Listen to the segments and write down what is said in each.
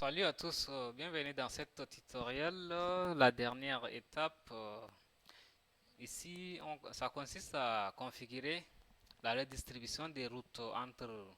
Salut à tous, bienvenue dans cette tutoriel. La dernière étape, ici, ça consiste à configurer la redistribution des routes entre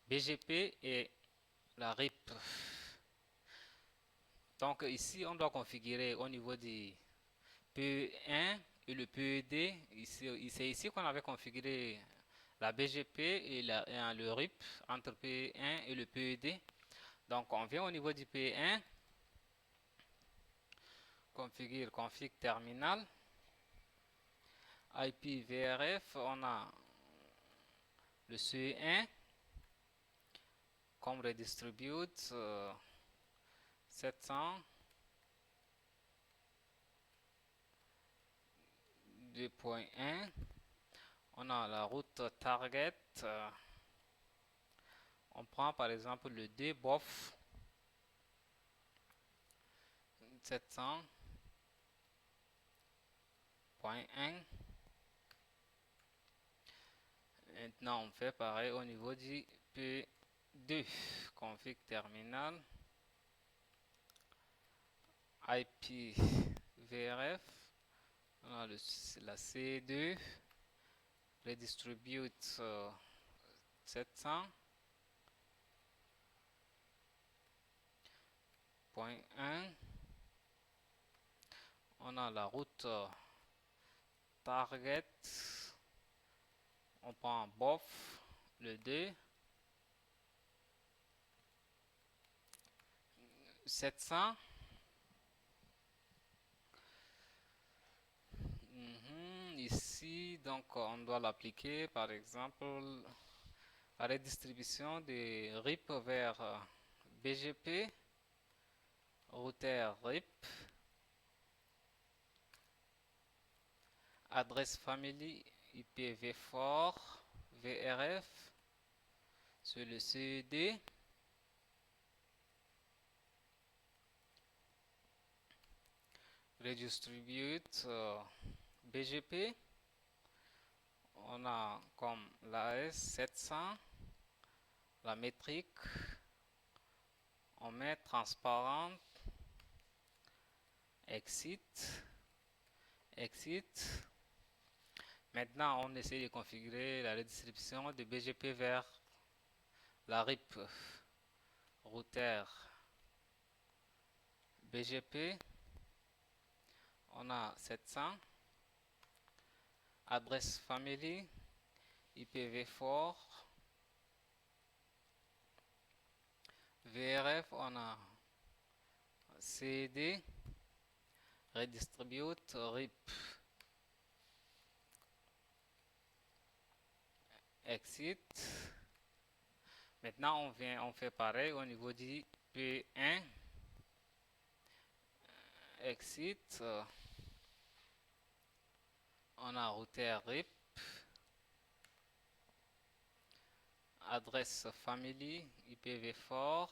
BGP et la RIP. Donc ici, on doit configurer au niveau du PE1 et le PED. C'est ici qu'on avait configuré la BGP et le RIP entre PE1 et le PED. Donc on vient au niveau du PE1, config terminal. IPVRF, on a le CE1 comme redistribute 702.1. On a la route target. On prend par exemple le DBOF 700.1. Maintenant, on fait pareil au niveau du P2, config terminal, IPVRF, on a la C2, redistribute 700.1. On a la route target. On prend BOF, le 2, 700. Ici, donc, on doit l'appliquer, par exemple, la redistribution des RIP vers BGP, routeur RIP, adresse family IPv4, VRF, sur le CED, redistribute BGP. On a comme l'AS 700, la métrique, on met transparent, exit, exit. Maintenant, on essaie de configurer la redistribution de BGP vers la RIP, routeur BGP. On a 700, adresse family, IPv4, VRF, on a CD, redistribute, RIP, exit. Maintenant, on fait pareil au niveau du P1, exit. On a routeur RIP, adresse family, IPv4,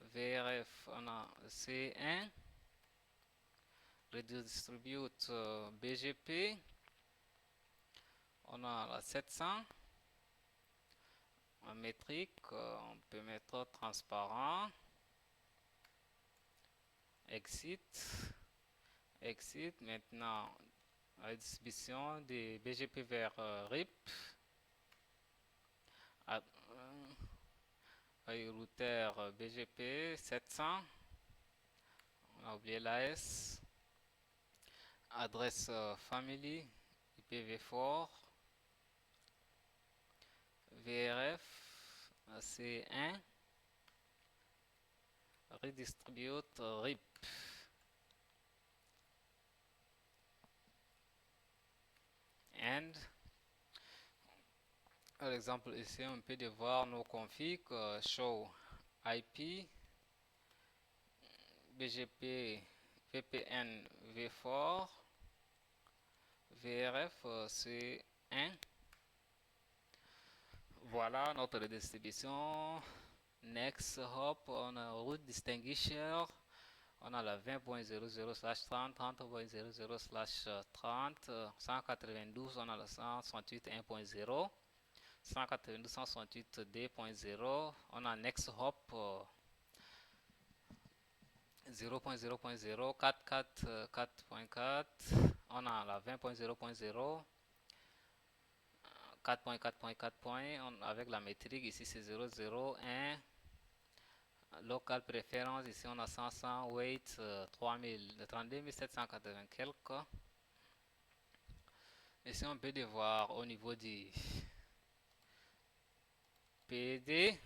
VRF, on a C1, redistribute BGP, on a la 700, en métrique, on peut mettre transparent, exit, exit. Maintenant, la distribution des BGP vers RIP, routeur BGP 700, on a oublié l'AS, adresse family IPv4, VRF C1, redistribute RIP. And par exemple ici on peut voir nos configs show IP BGP VPN v4 VRF C1. Voilà notre redistribution. Next hop, on a route distinguisher. On a la 20.00/30, 30.00/30, 192, on a la 168.1.0, 192.168.2.0. On a next hop 0.0.0, 4.4, on a la 20.0.0, 4.4.4, avec la métrique, ici c'est 0.0.1, local préférence, ici on a 500, weight 32 780 quelques. Ici on peut voir au niveau du PD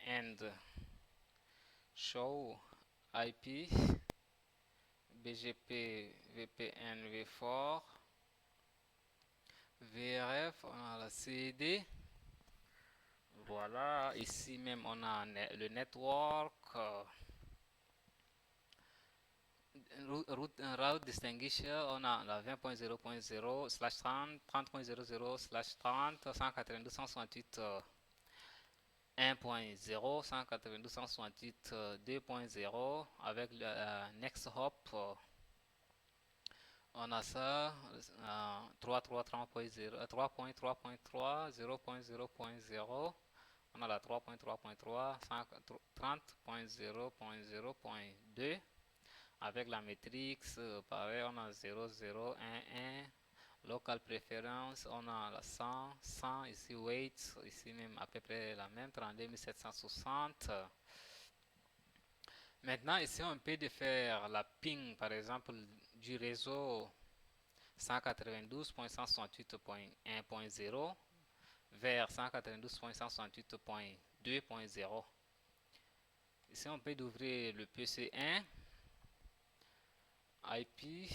and show IP BGP VPN V4 VRF, on a la CD. Voilà, ici même on a le network, route distinguisher, on a la 20.0.0 slash 30, 30.00 slash 30, 192.168 1.0, 192.168 2.0 avec le next hop. On a ça, 3.3.3, 3.3.3, 0.0.0. On a la 3.3.3, 30.0.0.0.2 avec la métrique, pareil, on a 0.0.1.1. Local preference, on a la 100, ici weight, ici même à peu près la même, 32 760. Maintenant, ici on peut faire la ping, par exemple, du réseau 192.168.1.0 vers 192.168.2.0. Ici, on peut ouvrir le PC1, IP,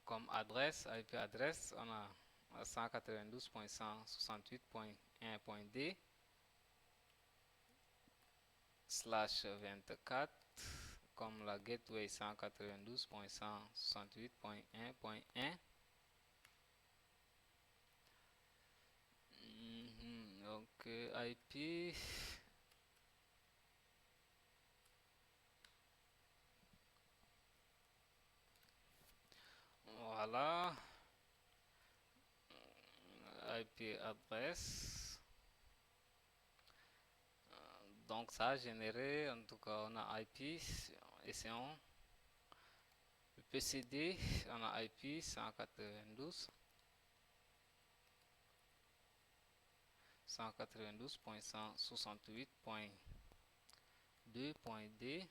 comme adresse, IP adresse, on a 192.168.1.d slash 24, comme la gateway 192.168.1.1. Donc IP, voilà, IP adresse. Donc ça a généré, en tout cas on a IP, essayons. Le PCD, on a IP 192.168.2.d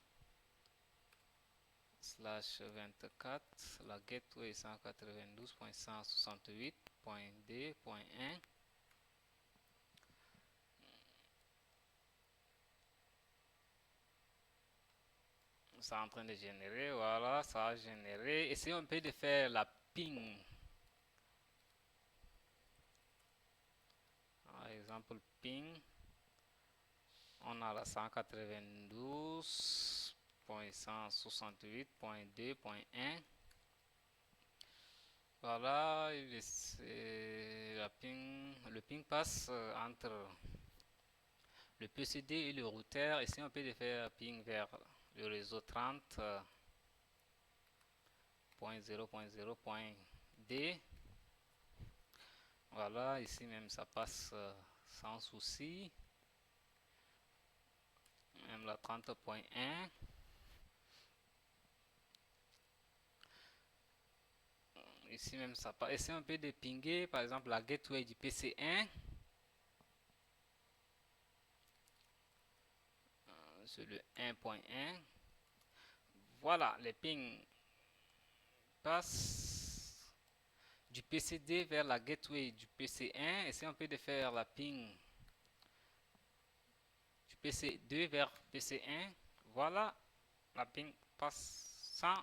slash 24, la gateway 192.168.d.1. Ça est en train de générer, voilà, ça a généré. Essayons un peu de faire la ping. Par exemple, ping, on a la 192.168.2.1. Voilà, le ping passe entre le PCD et le routeur. Ici, on peut faire ping vers le réseau 30.0.0.d. Voilà, ici même ça passe sans souci. Même la 30.1. Ici même ça passe. Ici on peut dépinguer par exemple la gateway du PC1. Sur le 1.1. Voilà, les pings passent du PCD vers la gateway du PC1. Ici on peut faire la ping du PC2 vers PC1. Voilà, la ping passe sans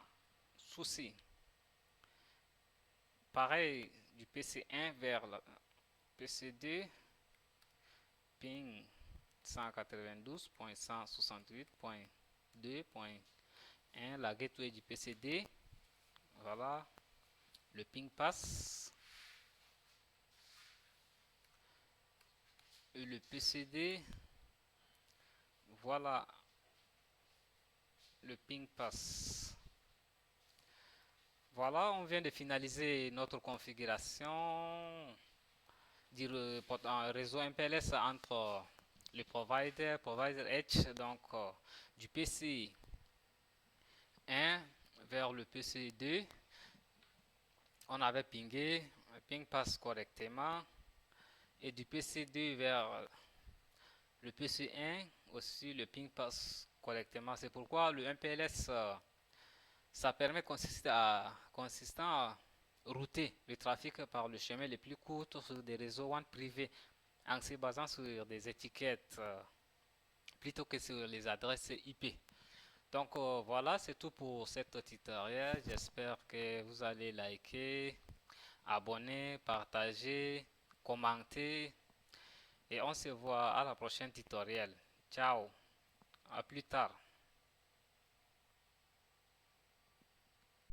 souci. Pareil, du PC1 vers la PC2, ping 192.168.2.1, la gateway du PCD. Voilà, le ping passe. Et le PCD, voilà, le ping passe. Voilà, on vient de finaliser notre configuration du réseau MPLS entre le provider Edge, donc du PC 1 vers le PC 2, on avait pingé, le ping passe correctement, et du PC 2 vers le PC 1 aussi, le ping passe correctement. C'est pourquoi le MPLS, ça permet consistant à router le trafic par le chemin le plus court sur des réseaux WAN privés en se basant sur des étiquettes plutôt que sur les adresses IP. Donc voilà, c'est tout pour cette tutoriel. J'espère que vous allez liker, abonner, partager, commenter et on se voit à la prochaine tutoriel. Ciao, à plus tard.